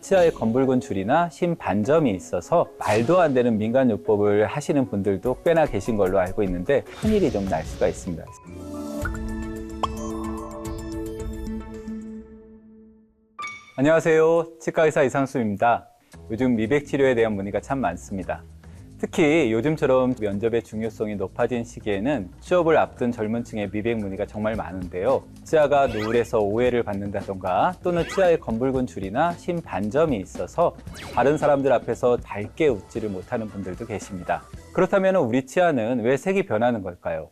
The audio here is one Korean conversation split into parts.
치아에 검붉은 줄이나 심 반점이 있어서 말도 안 되는 민간요법을 하시는 분들도 꽤나 계신 걸로 알고 있는데 큰일이 좀 날 수가 있습니다. 안녕하세요. 치과의사 이상수입니다. 요즘 미백 치료에 대한 문의가 참 많습니다. 특히 요즘처럼 면접의 중요성이 높아진 시기에는 취업을 앞둔 젊은 층의 미백 문의가 정말 많은데요. 치아가 노을해서 오해를 받는다던가 또는 치아에 검붉은 줄이나 심 반점이 있어서 다른 사람들 앞에서 밝게 웃지를 못하는 분들도 계십니다. 그렇다면 우리 치아는 왜 색이 변하는 걸까요?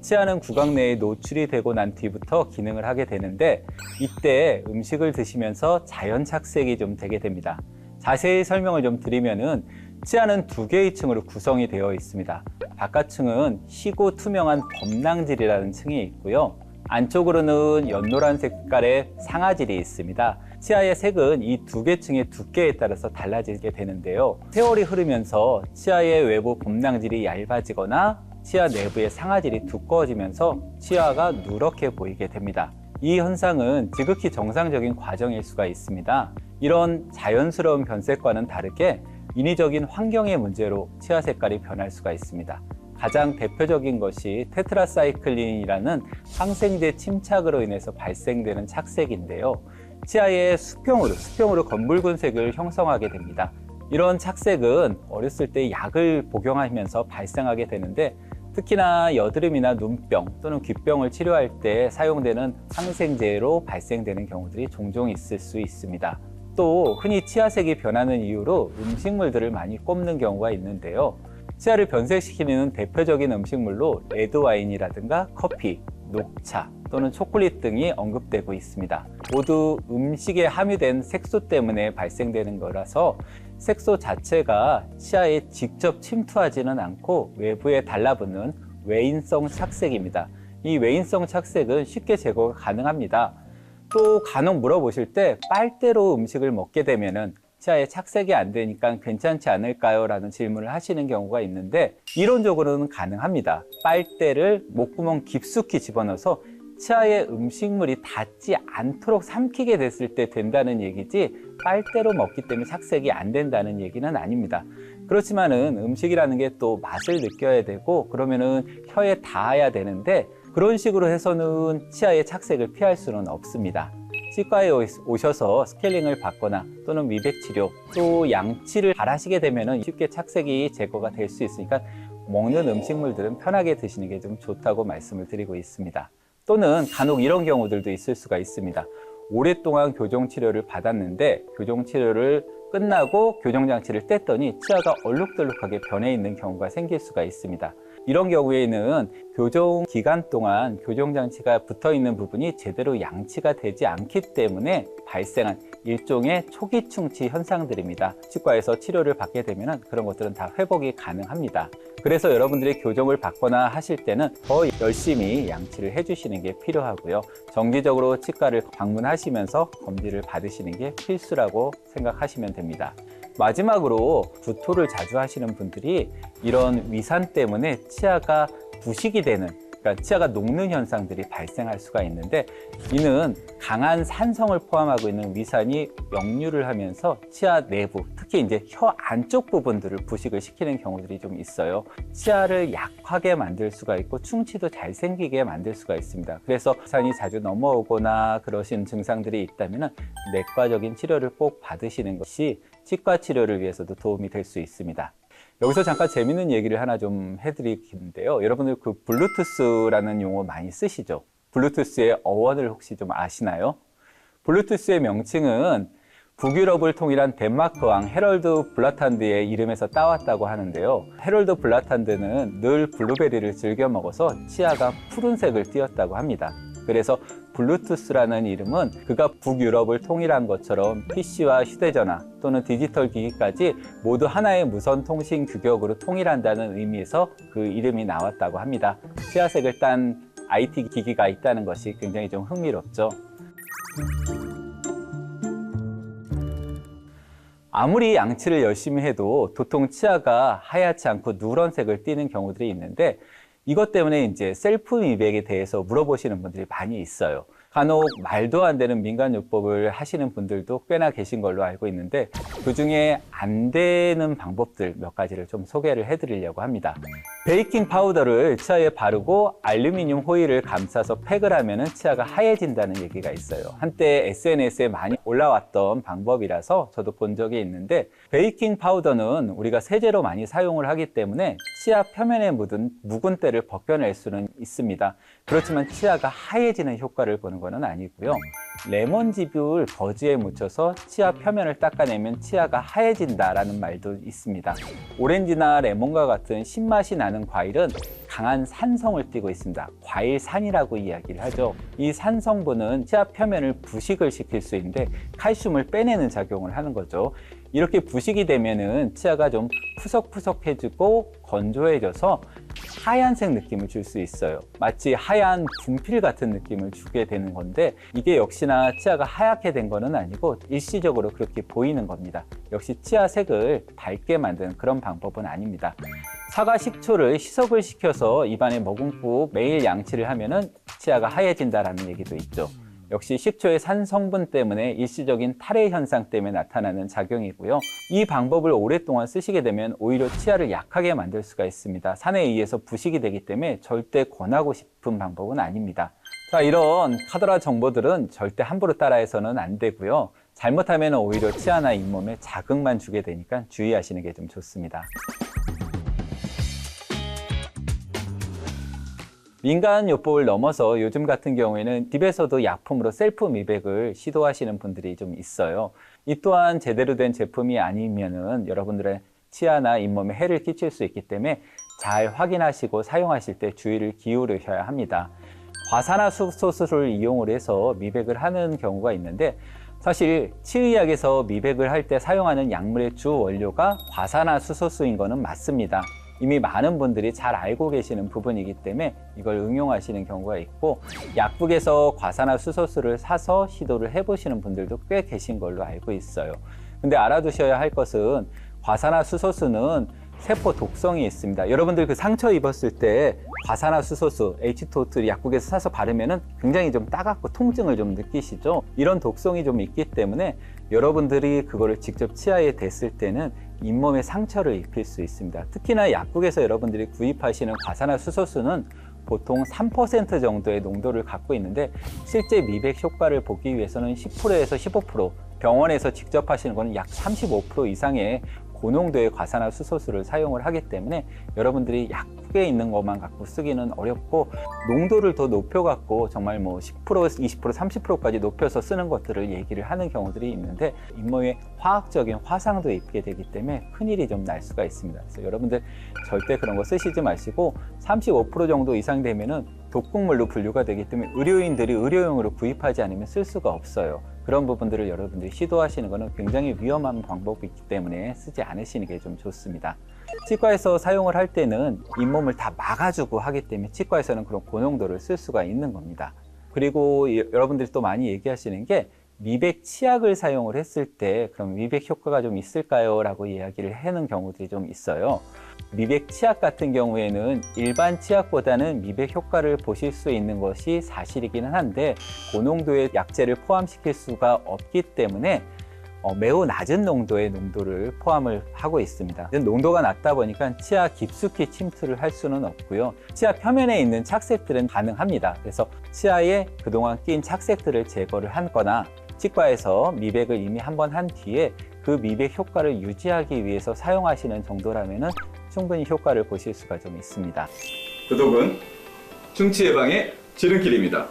치아는 구강 내에 노출이 되고 난 뒤부터 기능을 하게 되는데 이때 음식을 드시면서 자연 착색이 좀 되게 됩니다. 자세히 설명을 좀 드리면은 치아는 두 개의 층으로 구성이 되어 있습니다. 바깥층은 희고 투명한 범낭질이라는 층이 있고요. 안쪽으로는 연노란 색깔의 상아질이 있습니다. 치아의 색은 이 두 개 층의 두께에 따라서 달라지게 되는데요. 세월이 흐르면서 치아의 외부 범낭질이 얇아지거나 치아 내부의 상아질이 두꺼워지면서 치아가 누렇게 보이게 됩니다. 이 현상은 지극히 정상적인 과정일 수가 있습니다. 이런 자연스러운 변색과는 다르게 인위적인 환경의 문제로 치아 색깔이 변할 수가 있습니다. 가장 대표적인 것이 테트라사이클린이라는 항생제 침착으로 인해서 발생되는 착색인데요. 치아의 수평으로 검붉은 색을 형성하게 됩니다. 이런 착색은 어렸을 때 약을 복용하면서 발생하게 되는데 특히나 여드름이나 눈병 또는 귀병을 치료할 때 사용되는 항생제로 발생되는 경우들이 종종 있을 수 있습니다. 또 흔히 치아색이 변하는 이유로 음식물들을 많이 꼽는 경우가 있는데요. 치아를 변색시키는 대표적인 음식물로 레드와인이라든가 커피, 녹차 또는 초콜릿 등이 언급되고 있습니다. 모두 음식에 함유된 색소 때문에 발생되는 거라서 색소 자체가 치아에 직접 침투하지는 않고 외부에 달라붙는 외인성 착색입니다. 이 외인성 착색은 쉽게 제거가 가능합니다. 또 간혹 물어보실 때 빨대로 음식을 먹게 되면은 치아에 착색이 안 되니까 괜찮지 않을까요? 라는 질문을 하시는 경우가 있는데 이론적으로는 가능합니다. 빨대를 목구멍 깊숙이 집어넣어서 치아에 음식물이 닿지 않도록 삼키게 됐을 때 된다는 얘기지 빨대로 먹기 때문에 착색이 안 된다는 얘기는 아닙니다. 그렇지만은 음식이라는 게 또 맛을 느껴야 되고 그러면은 혀에 닿아야 되는데 그런 식으로 해서는 치아의 착색을 피할 수는 없습니다. 치과에 오셔서 스케일링을 받거나 또는 미백 치료 또 양치를 잘 하시게 되면 쉽게 착색이 제거가 될 수 있으니까 먹는 음식물들은 편하게 드시는 게 좀 좋다고 말씀을 드리고 있습니다. 또는 간혹 이런 경우들도 있을 수가 있습니다. 오랫동안 교정치료를 받았는데 교정치료를 끝나고 교정장치를 뗐더니 치아가 얼룩덜룩하게 변해 있는 경우가 생길 수가 있습니다. 이런 경우에는 교정 기간 동안 교정장치가 붙어 있는 부분이 제대로 양치가 되지 않기 때문에 발생한 일종의 초기 충치 현상들입니다. 치과에서 치료를 받게 되면 그런 것들은 다 회복이 가능합니다. 그래서 여러분들이 교정을 받거나 하실 때는 더 열심히 양치를 해주시는 게 필요하고요. 정기적으로 치과를 방문하시면서 검진을 받으시는 게 필수라고 생각하시면 됩니다. 마지막으로 구토를 자주 하시는 분들이 이런 위산 때문에 치아가 부식이 되는, 그러니까 치아가 녹는 현상들이 발생할 수가 있는데 이는 강한 산성을 포함하고 있는 위산이 역류를 하면서 치아 내부, 특히 이제 혀 안쪽 부분들을 부식을 시키는 경우들이 좀 있어요. 치아를 약하게 만들 수가 있고 충치도 잘 생기게 만들 수가 있습니다. 그래서 위산이 자주 넘어오거나 그러신 증상들이 있다면 내과적인 치료를 꼭 받으시는 것이 치과 치료를 위해서도 도움이 될 수 있습니다. 여기서 잠깐 재밌는 얘기를 하나 좀 해드리는데요. 여러분들 그 블루투스라는 용어 많이 쓰시죠? 블루투스의 어원을 혹시 좀 아시나요? 블루투스의 명칭은 북유럽을 통일한 덴마크 왕 헤럴드 블라탄드의 이름에서 따왔다고 하는데요. 헤럴드 블라탄드는 늘 블루베리를 즐겨 먹어서 치아가 푸른색을 띠었다고 합니다. 그래서 블루투스라는 이름은 그가 북유럽을 통일한 것처럼 PC와 휴대전화 또는 디지털 기기까지 모두 하나의 무선 통신 규격으로 통일한다는 의미에서 그 이름이 나왔다고 합니다. 치아색을 딴 IT 기기가 있다는 것이 굉장히 좀 흥미롭죠. 아무리 양치를 열심히 해도 도통 치아가 하얗지 않고 누런색을 띠는 경우들이 있는데 이것 때문에 이제 셀프 미백에 대해서 물어보시는 분들이 많이 있어요. 간혹 말도 안 되는 민간요법을 하시는 분들도 꽤나 계신 걸로 알고 있는데 그중에 안 되는 방법들 몇 가지를 좀 소개를 해드리려고 합니다. 베이킹 파우더를 치아에 바르고 알루미늄 호일을 감싸서 팩을 하면 치아가 하얘진다는 얘기가 있어요. 한때 SNS에 많이 올라왔던 방법이라서 저도 본 적이 있는데 베이킹 파우더는 우리가 세제로 많이 사용을 하기 때문에 치아 표면에 묻은 묵은 때를 벗겨낼 수는 있습니다. 그렇지만 치아가 하얘지는 효과를 보는 건 아니고요. 레몬즙을 거즈에 묻혀서 치아 표면을 닦아내면 치아가 하얘진다라는 말도 있습니다. 오렌지나 레몬과 같은 신맛이 나는 과일은 강한 산성을 띠고 있습니다. 과일산이라고 이야기를 하죠. 이 산 성분은 치아 표면을 부식을 시킬 수 있는데 칼슘을 빼내는 작용을 하는 거죠. 이렇게 부식이 되면은 치아가 좀 푸석푸석해지고 건조해져서 하얀색 느낌을 줄 수 있어요. 마치 하얀 분필 같은 느낌을 주게 되는 건데 이게 역시나 치아가 하얗게 된 거는 아니고 일시적으로 그렇게 보이는 겁니다. 역시 치아 색을 밝게 만드는 그런 방법은 아닙니다. 사과 식초를 희석을 시켜서 입안에 머금고 매일 양치를 하면은 치아가 하얘진다라는 얘기도 있죠. 역시 식초의 산 성분 때문에 일시적인 탈해 현상 때문에 나타나는 작용이고요. 이 방법을 오랫동안 쓰시게 되면 오히려 치아를 약하게 만들 수가 있습니다. 산에 의해서 부식이 되기 때문에 절대 권하고 싶은 방법은 아닙니다. 자, 이런 카더라 정보들은 절대 함부로 따라해서는 안 되고요. 잘못하면 오히려 치아나 잇몸에 자극만 주게 되니까 주의하시는 게 좀 좋습니다. 민간요법을 넘어서 요즘 같은 경우에는 집에서도 약품으로 셀프 미백을 시도하시는 분들이 좀 있어요. 이 또한 제대로 된 제품이 아니면은 여러분들의 치아나 잇몸에 해를 끼칠 수 있기 때문에 잘 확인하시고 사용하실 때 주의를 기울이셔야 합니다. 과산화수소를 이용을 해서 미백을 하는 경우가 있는데 사실 치의학에서 미백을 할 때 사용하는 약물의 주 원료가 과산화수소인 거는 맞습니다. 이미 많은 분들이 잘 알고 계시는 부분이기 때문에 이걸 응용하시는 경우가 있고 약국에서 과산화수소수를 사서 시도를 해보시는 분들도 꽤 계신 걸로 알고 있어요. 근데 알아두셔야 할 것은 과산화수소수는 세포 독성이 있습니다. 여러분들 그 상처 입었을 때 과산화수소수, H2O2 약국에서 사서 바르면은 굉장히 좀 따갑고 통증을 좀 느끼시죠? 이런 독성이 좀 있기 때문에 여러분들이 그거를 직접 치아에 댔을 때는 잇몸에 상처를 입힐 수 있습니다. 특히나 약국에서 여러분들이 구입하시는 과산화수소수는 보통 3% 정도의 농도를 갖고 있는데 실제 미백 효과를 보기 위해서는 10%에서 15%, 병원에서 직접 하시는 거는 약 35% 이상의 고농도의 과산화수소수를 사용을 하기 때문에 여러분들이 약국에 있는 것만 갖고 쓰기는 어렵고 농도를 더 높여갖고 정말 뭐 10%, 20%, 30%까지 높여서 쓰는 것들을 얘기를 하는 경우들이 있는데 잇몸에 화학적인 화상도 입게 되기 때문에 큰일이 좀 날 수가 있습니다. 그래서 여러분들 절대 그런 거 쓰시지 마시고 35% 정도 이상 되면은 독극물로 분류가 되기 때문에 의료인들이 의료용으로 구입하지 않으면 쓸 수가 없어요. 그런 부분들을 여러분들이 시도하시는 것은 굉장히 위험한 방법이기 때문에 쓰지 않으시는 게 좀 좋습니다. 치과에서 사용을 할 때는 잇몸을 다 막아주고 하기 때문에 치과에서는 그런 고농도를 쓸 수가 있는 겁니다. 그리고 여러분들이 또 많이 얘기하시는 게 미백 치약을 사용을 했을 때 그럼 미백 효과가 좀 있을까요? 라고 이야기를 하는 경우들이 좀 있어요. 미백 치약 같은 경우에는 일반 치약보다는 미백 효과를 보실 수 있는 것이 사실이기는 한데 고농도의 약재를 포함시킬 수가 없기 때문에 매우 낮은 농도의 농도를 포함을 하고 있습니다. 농도가 낮다 보니까 치아 깊숙이 침투를 할 수는 없고요. 치아 표면에 있는 착색들은 가능합니다. 그래서 치아에 그동안 낀 착색들을 제거를 하거나 치과에서 미백을 이미 한번 한 뒤에 그 미백 효과를 유지하기 위해서 사용하시는 정도라면 충분히 효과를 보실 수가 좀 있습니다. 구독은 충치 예방의 지름길입니다.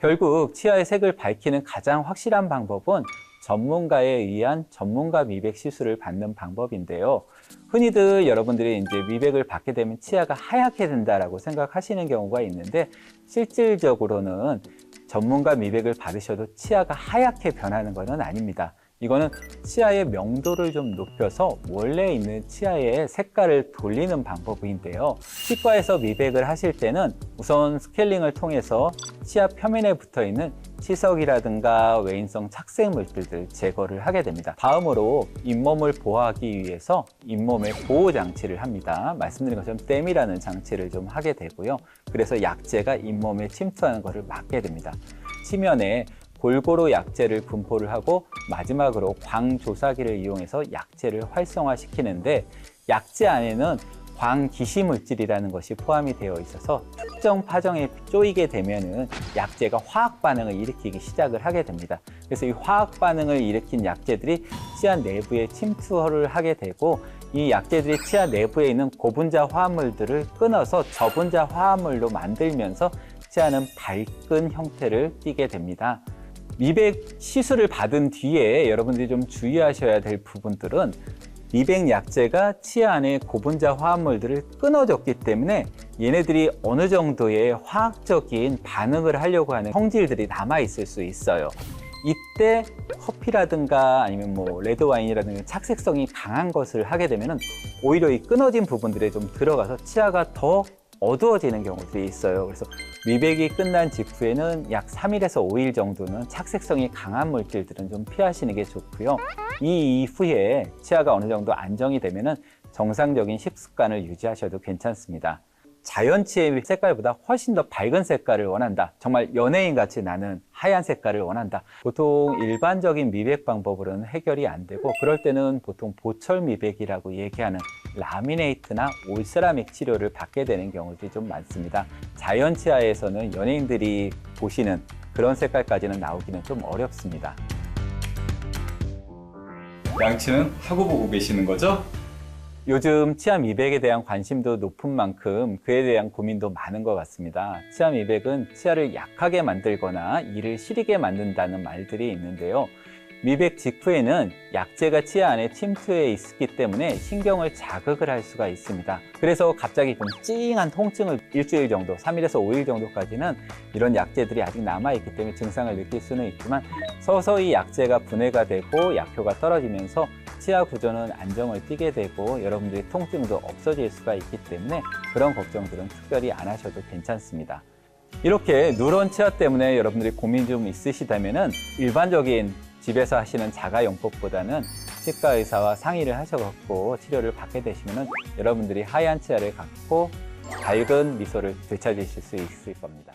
결국 치아의 색을 밝히는 가장 확실한 방법은 전문가에 의한 전문가 미백 시술을 받는 방법인데요. 흔히들 여러분들이 이제 미백을 받게 되면 치아가 하얗게 된다라고 생각하시는 경우가 있는데 실질적으로는 전문가 미백을 받으셔도 치아가 하얗게 변하는 것은 아닙니다. 이거는 치아의 명도를 좀 높여서 원래 있는 치아의 색깔을 돌리는 방법인데요. 치과에서 미백을 하실 때는 우선 스케일링을 통해서 치아 표면에 붙어 있는 치석이라든가 외인성 착색 물질들 제거를 하게 됩니다. 다음으로 잇몸을 보호하기 위해서 잇몸에 보호 장치를 합니다. 말씀드린 것처럼 댐이라는 장치를 좀 하게 되고요. 그래서 약재가 잇몸에 침투하는 것을 막게 됩니다. 치면에 골고루 약재를 분포를 하고 마지막으로 광조사기를 이용해서 약재를 활성화시키는데, 약재 안에는 광기시 물질이라는 것이 포함이 되어 있어서 특정 파정에 쪼이게 되면은 약재가 화학 반응을 일으키기 시작을 하게 됩니다. 그래서 이 화학 반응을 일으킨 약재들이 치아 내부에 침투를 하게 되고, 이 약재들이 치아 내부에 있는 고분자 화합물들을 끊어서 저분자 화합물로 만들면서 치아는 밝은 형태를 띠게 됩니다. 미백 시술을 받은 뒤에 여러분들이 좀 주의하셔야 될 부분들은, 미백 약재가 치아 안에 고분자 화합물들을 끊어줬기 때문에 얘네들이 어느 정도의 화학적인 반응을 하려고 하는 성질들이 남아있을 수 있어요. 이때 커피라든가 아니면 레드와인이라든가 착색성이 강한 것을 하게 되면 오히려 이 끊어진 부분들에 좀 들어가서 치아가 더 어두워지는 경우들이 있어요. 그래서 미백이 끝난 직후에는 약 3일에서 5일 정도는 착색성이 강한 물질들은 좀 피하시는 게 좋고요. 이 이후에 치아가 어느 정도 안정이 되면은 정상적인 식습관을 유지하셔도 괜찮습니다. 자연치의 색깔보다 훨씬 더 밝은 색깔을 원한다, 정말 연예인같이 나는 하얀 색깔을 원한다, 보통 일반적인 미백 방법으로는 해결이 안 되고, 그럴 때는 보통 보철 미백이라고 얘기하는 라미네이트나 올세라믹 치료를 받게 되는 경우들이 좀 많습니다. 자연치아에서는 연예인들이 보시는 그런 색깔까지는 나오기는 좀 어렵습니다. 양치는 하고 보고 계시는 거죠? 요즘 치아 미백에 대한 관심도 높은 만큼 그에 대한 고민도 많은 것 같습니다. 치아 미백은 치아를 약하게 만들거나 이를 시리게 만든다는 말들이 있는데요. 미백 직후에는 약재가 치아 안에 침투해 있기 때문에 신경을 자극을 할 수가 있습니다. 그래서 갑자기 좀 찡한 통증을 일주일 정도, 3일에서 5일 정도까지는 이런 약재들이 아직 남아있기 때문에 증상을 느낄 수는 있지만, 서서히 약재가 분해가 되고 약효가 떨어지면서 치아 구조는 안정을 띠게 되고 여러분들의 통증도 없어질 수가 있기 때문에 그런 걱정들은 특별히 안 하셔도 괜찮습니다. 이렇게 누런 치아 때문에 여러분들이 고민 좀 있으시다면은 일반적인 집에서 하시는 자가용법보다는 치과 의사와 상의를 하셔갖고 치료를 받게 되시면은 여러분들이 하얀 치아를 갖고 밝은 미소를 되찾으실 수 있을 겁니다.